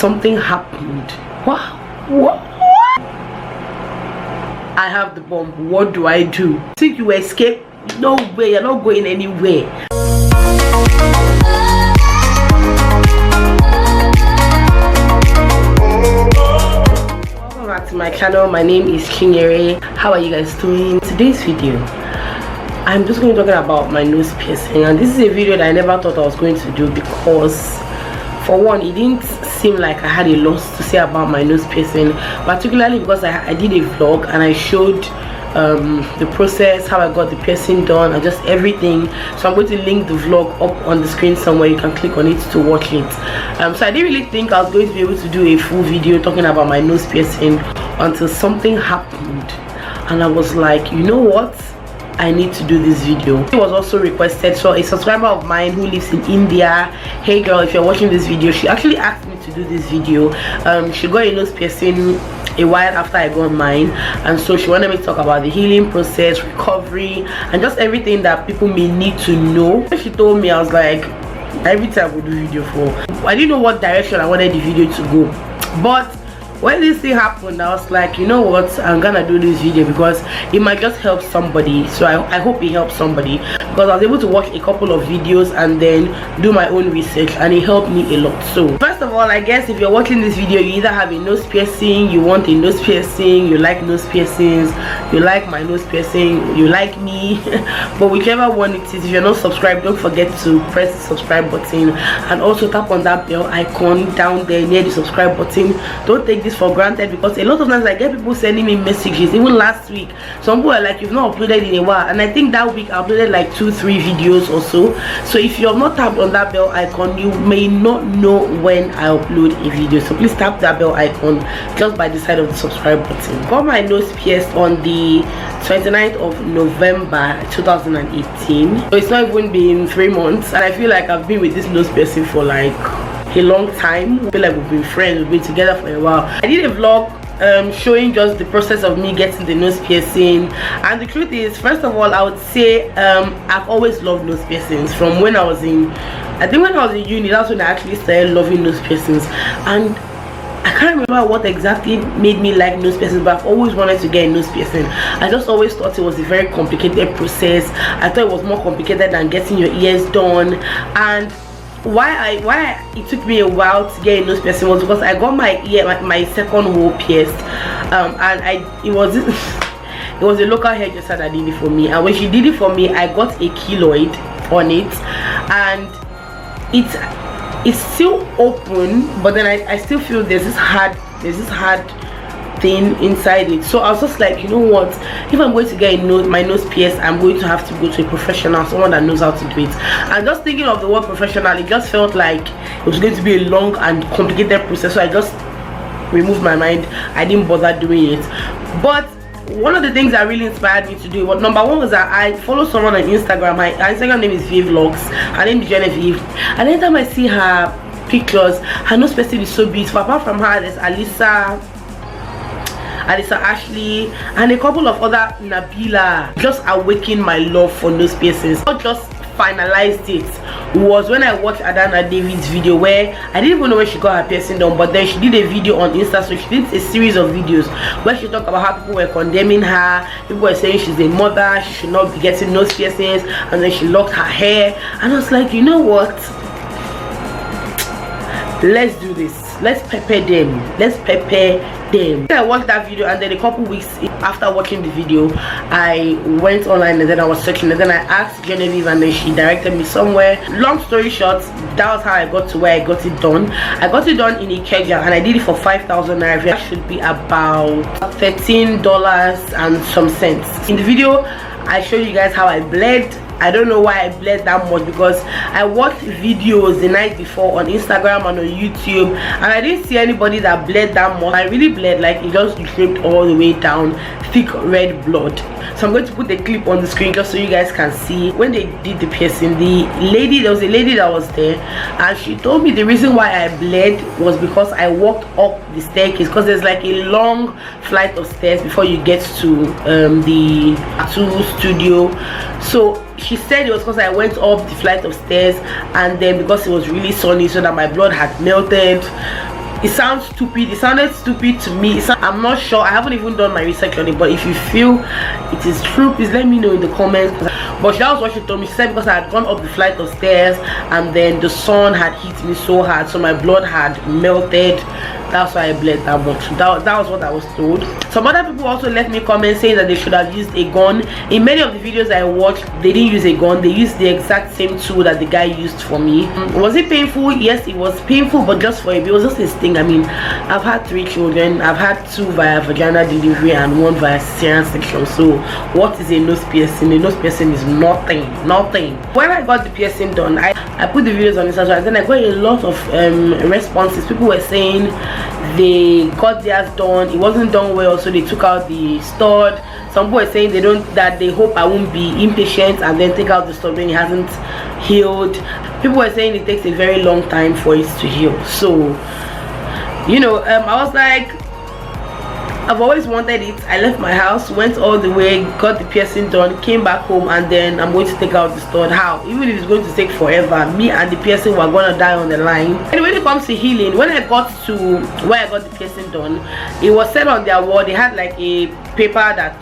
Something happened. What? I have the bomb. What do I do? Think you escape? No way, you're not going anywhere. Welcome back to my channel. My name is Chinyere. How are you guys doing? Today's video, I'm just going to talk about my nose piercing, and this is a video that I never thought I was going to do because, for one, it didn't seem like I had a lot to say about my nose piercing, particularly because I did a vlog and I showed the process, how I got the piercing done, and just everything. So I'm going to link the vlog up on the screen somewhere. You can click on it to watch it. So I didn't really think I was going to be able to do a full video talking about my nose piercing until something happened, and I was like, you know what, I need to do this video. It was also requested. So a subscriber of mine who lives in India, hey girl, if you're watching this video, she actually asked me to do this video. She got a nose piercing a while after I got mine, and so she wanted me to talk about the healing process, recovery, and just everything that people may need to know. She told me, I was like, every time we do video for, I didn't know what direction I wanted the video to go, but when this thing happened, I was like, you know what, I'm gonna do this video because it might just help somebody. So I hope it helps somebody, because I was able to watch a couple of videos and then do my own research, and it helped me a lot. So first of all, I guess if you're watching this video, you either have a nose piercing, you want a nose piercing, you like nose piercings, you like my nose piercing, you like me, but whichever one it is, if you're not subscribed, don't forget to press the subscribe button and also tap on that bell icon down there near the subscribe button. Don't take this for granted, because a lot of times I get people sending me messages. Even last week, some people are like, you've not uploaded in a while, and I think that week I uploaded like 2-3 videos or so. So if you have not tapped on that bell icon, you may not know when I upload a video. So please tap that bell icon just by the side of the subscribe button. Got my nose pierced on the 29th of November 2018. So it's not even been 3 months, and I feel like I've been with this nose piercing for like a long time. I feel like we've been friends, we've been together for a while. I did a vlog showing just the process of me getting the nose piercing, and the truth is, first of all, I would say I've always loved nose piercings from when I was in, I think when I was in uni. That's when I actually started loving nose piercings, and I can't remember what exactly made me like nose piercings, but I've always wanted to get a nose piercing. I just always thought it was a very complicated process. I thought it was more complicated than getting your ears done. And why it took me a while to get a nose piercing was because I got my second hole pierced, and it was a local hairdresser that did it for me, and when she did it for me, I got a keloid on it, and it's still open, but then I still feel there's this hard thing inside it. So I was just like, you know what, if I'm going to get my nose pierced, I'm going to have to go to a professional, someone that knows how to do it. And just thinking of the word professional, it just felt like it was going to be a long and complicated process, so I just removed my mind. I didn't bother doing it. But one of the things that really inspired me to do it, number one, was that I follow someone on Instagram. My Instagram name is Vlogs. Her name is Genevieve, and anytime I see her pictures, her nose piercing is so beautiful. Apart from her, there's Alisa Ashley, and a couple of other Nabila. Just awakened my love for nose piercings. Not just finalized it was when I watched Adana David's video, where I didn't even know where she got her piercing done, but then she did a video on Insta. So she did a series of videos where she talked about how people were condemning her, people were saying she's a mother, she should not be getting nose piercings, and then she locked her hair. And I was like, you know what, let's do this, let's pepper them. I watched that video, and then a couple weeks after watching the video, I went online and then I was searching, and then I asked Genevieve, and then she directed me somewhere. Long story short, that was how I got to where I got it done. I got it done in Ikeja, and I did it for 5,000 naira. That should be about $13 and some cents. In the video, I showed you guys how I bled. I don't know why I bled that much, because I watched videos the night before on Instagram and on YouTube, and I didn't see anybody that bled that much. I really bled, like it just dripped all the way down, thick red blood. So I'm going to put the clip on the screen just so you guys can see. When they did the piercing, there was a lady that was there, and she told me the reason why I bled was because I walked up the staircase, because there's like a long flight of stairs before you get to the tattoo studio. So she said it was because I went up the flight of stairs, and then because it was really sunny, so that my blood had melted. it sounds stupid. It sounded stupid to me. I'm not sure. I haven't even done my research on it, but if you feel it is true, please let me know in the comments. But that was what she told me. She said because I had gone up the flight of stairs and then the sun had hit me so hard, so my blood had melted. That's why I bled that much. That was what I was told. Some other people also left me comments saying that they should have used a gun. In many of the videos I watched, they didn't use a gun. They used the exact same tool that the guy used for me. Was it painful? Yes, it was painful, but just for a bit. It was just a sting. I mean, I've had 3 children. I've had 2 via vaginal delivery and 1 via cesarean section. So what is a nose piercing? A nose piercing is nothing. When I got the piercing done, I put the videos on Instagram, and then I got a lot of responses. People were saying they got theirs done, it wasn't done well, so they took out the stud. Some people were saying they hope I won't be impatient and then take out the stud when it hasn't healed. People were saying it takes a very long time for it to heal. So you know, I was like, I've always wanted it. I left my house, went all the way, got the piercing done, came back home, and then I'm going to take out the stud. How? Even if it's going to take forever, me and the piercing were gonna die on the line. And when it comes to healing, when I got to where I got the piercing done, it was said on their wall, they had like a paper that,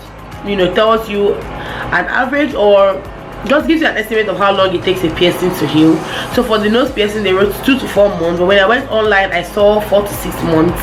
you know, tells you an average or just gives you an estimate of how long it takes a piercing to heal. So for the nose piercing, they wrote 2 to 4 months, but when I went online, I saw 4 to 6 months.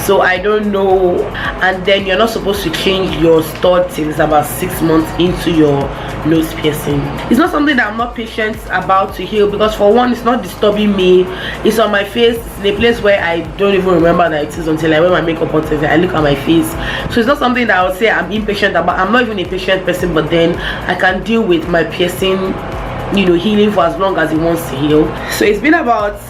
So I don't know. And then you're not supposed to change your stud till it's about 6 months into your nose piercing. It's not something that I'm not patient about to heal, because for one, it's not disturbing me. It's on my face. It's in a place where I don't even remember that it is until I wear my makeup on and I look at my face. So it's not something that I would say I'm impatient about. I'm not even a patient person, but then I can deal with my piercing, you know, healing for as long as it wants to heal. So it's been about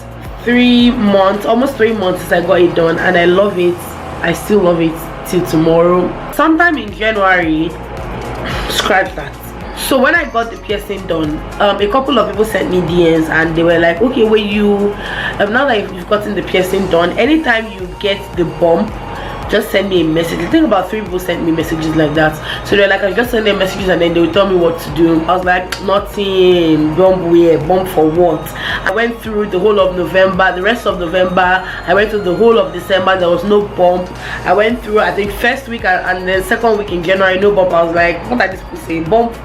3 months, almost 3 months since I got it done, and I love it. I still love it till tomorrow. Sometime in January, scratch that. So when I got the piercing done, a couple of people sent me DMs and they were like, okay, when you now that you've gotten the piercing done, anytime you get the bump, just send me a message. I think about 3 people sent me messages like that. So they're like, I just send them messages and then they will tell me what to do. I was like, nothing. Bump where? Bump for what? I went through the whole of November, the rest of November. I went through the whole of December. There was no bump. I went through, I think, first week and then second week in January, no bump. I was like, what are these people saying? Bump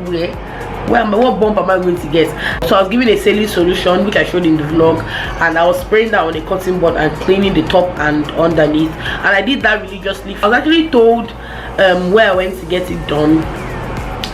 where? What bump am I going to get? So I was giving a saline solution, which I showed in the vlog, and I was spraying that on a cotton bud and cleaning the top and underneath, and I did that religiously. I was actually told where I went to get it done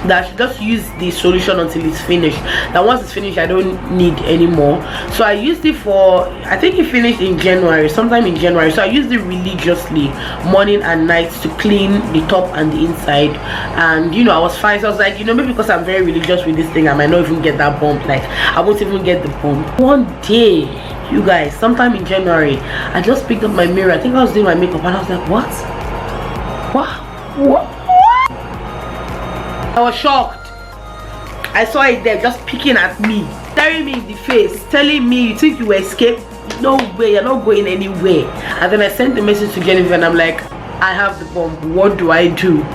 that I should just use the solution until it's finished. That once it's finished, I don't need anymore. So I used it for, I think it finished in January, sometime in January. So I used it religiously, morning and night, to clean the top and the inside. And you know, I was fine. So I was like, you know, maybe because I'm very religious with this thing, I might not even get that bump. Like, I won't even get the bump. One day, you guys, sometime in January, I just picked up my mirror. I think I was doing my makeup and I was like, what? I was shocked. I saw it there just picking at me, staring me in the face, telling me, you think you will escape? No way, you're not going anywhere. And then I sent the message to Genevieve and I'm like, I have the bump, what do I do?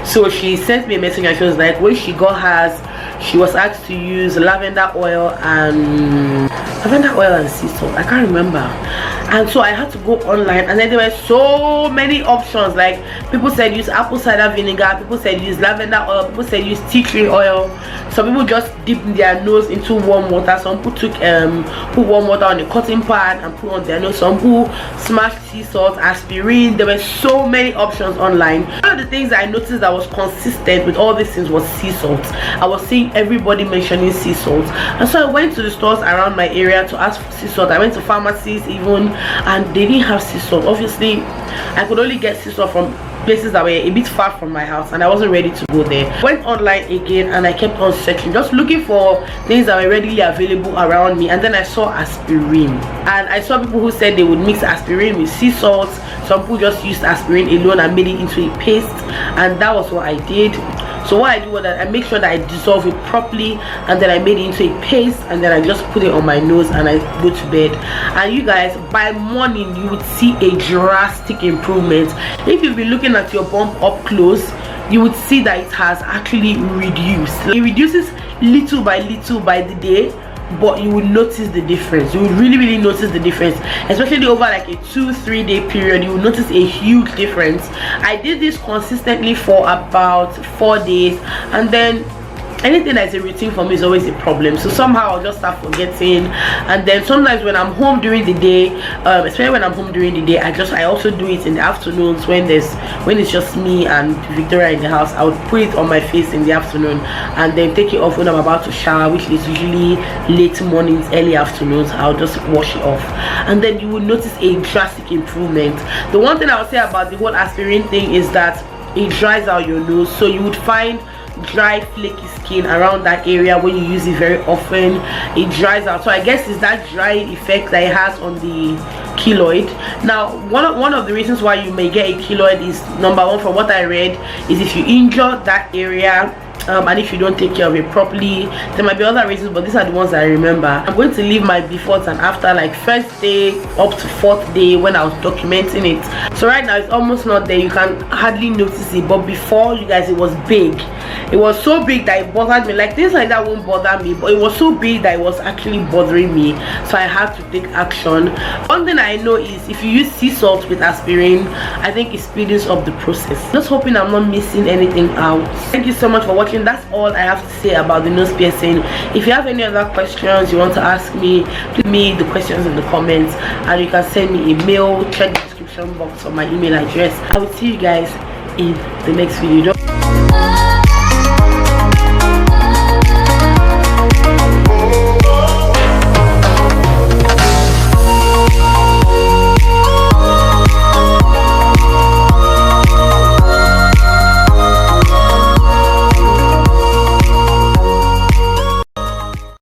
So she sent me a message and she was like, when she got hers, she was asked to use lavender oil and sea salt. I can't remember. And so I had to go online, and then there were so many options. Like, people said use apple cider vinegar, people said use lavender oil, people said use tea tree oil. Some people just dipped their nose into warm water. Some people took put warm water on a cotton pad and put on their nose. Some people smashed sea salt, aspirin. There were so many options online. One of the things I noticed that was consistent with all these things was sea salt. I was seeing everybody mentioning sea salt, and so I went to the stores around my area to ask for sea salt. I went to pharmacies even, and they didn't have sea salt. Obviously, I could only get sea salt from places that were a bit far from my house, and I wasn't ready to go there. Went online again and I kept on searching, just looking for things that were readily available around me. And then I saw aspirin, and I saw people who said they would mix aspirin with sea salt. Some people just used aspirin alone and made it into a paste, and that was what I did. So what I do was that I make sure that I dissolve it properly, and then I made it into a paste, and then I just put it on my nose and I go to bed. And you guys, by morning you would see a drastic improvement. If you've been looking at your bump up close, you would see that it has actually reduced. It reduces little by little by the day, but you would notice the difference. You would really notice the difference, especially over like a 2-3 day period. You will notice a huge difference. I did this consistently for about 4 days, and then anything that's a routine for me is always a problem, so somehow I'll just start forgetting. And then sometimes when I'm home during the day, especially when I'm home during the day, I also do it in the afternoons when it's just me and Victoria in the house. I would put it on my face in the afternoon and then take it off when I'm about to shower, which is usually late mornings, early afternoons. I'll just wash it off, and then you will notice a drastic improvement. The one thing I would say about the whole aspirin thing is that it dries out your nose, so you would find dry flaky skin around that area when you use it very often. It dries out, so I guess it's that drying effect that it has on the keloid. Now one of the reasons why you may get a keloid is, number one, from what I read, is if you injure that area, and if you don't take care of it properly. There might be other reasons, but these are the ones that I remember. I'm going to leave my befores and after, like first day up to 4th day when I was documenting it. So right now it's almost not there, you can hardly notice it, but before, you guys, it was big. It was so big that it bothered me. Like things like that won't bother me, but it was so big that it was actually bothering me, so I had to take action. One thing I know is if you use sea salt with aspirin, I think it speeds up the process. Just hoping I'm not missing anything out. Thank you so much for watching. That's all I have to say about the nose piercing. If you have any other questions you want to ask me, leave me the questions in the comments, and you can send me a mail. Check the description box for my email address. I will see you guys in the next video.